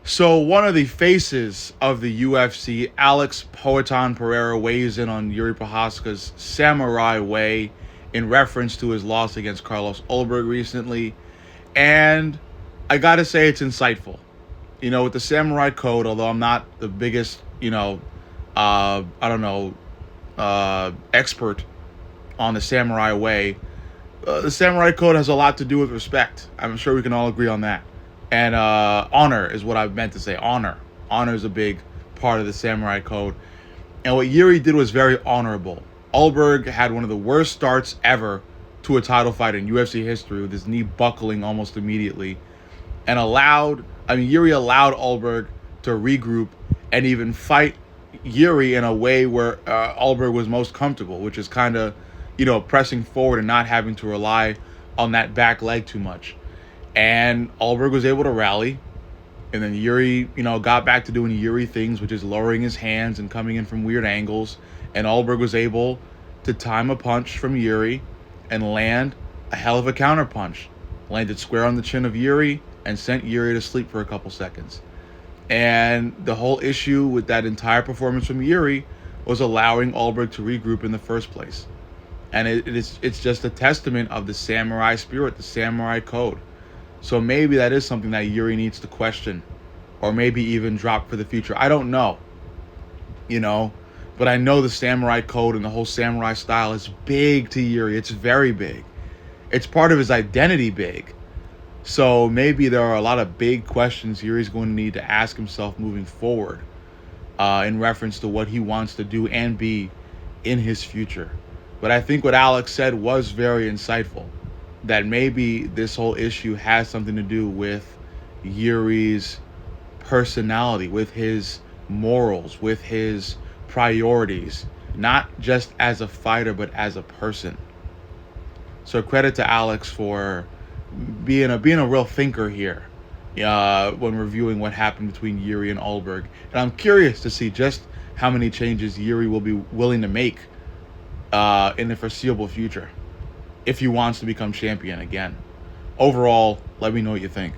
So one of the faces of the UFC, Alex Poetan Pereira, weighs in on Yuri Prohaska's samurai way in reference to his loss against Carlos Ulberg recently. And I gotta say it's insightful. With the samurai code, although I'm not the biggest, expert on the samurai way, the samurai code has a lot to do with respect. I'm sure we can all agree on that. And honor is what I meant to say. Honor is a big part of the samurai code. And what Yuri did was very honorable. Ulberg had one of the worst starts ever to a title fight in UFC history, with his knee buckling almost immediately, and Yuri allowed Ulberg to regroup and even fight Yuri in a way where Ulberg was most comfortable, which is kind of, pressing forward and not having to rely on that back leg too much. And Ulberg was able to rally, and then Yuri, got back to doing Yuri things, which is lowering his hands and coming in from weird angles. And Ulberg was able to time a punch from Yuri and land a hell of a counter punch. Landed square on the chin of Yuri and sent Yuri to sleep for a couple seconds. And the whole issue with that entire performance from Yuri was allowing Ulberg to regroup in the first place. And it's just a testament of the samurai spirit, the samurai code. So maybe that is something that Yuri needs to question, or maybe even drop for the future. I don't know, but I know the samurai code and the whole samurai style is big to Yuri. It's very big. It's part of his identity big. So maybe there are a lot of big questions Yuri's going to need to ask himself moving forward in reference to what he wants to do and be in his future. But I think what Alex said was very insightful, that maybe this whole issue has something to do with Yuri's personality, with his morals, with his priorities, not just as a fighter, but as a person. So credit to Alex for being a real thinker here when reviewing what happened between Yuri and Ulberg. And I'm curious to see just how many changes Yuri will be willing to make in the foreseeable future if he wants to become champion again. Overall, let me know what you think.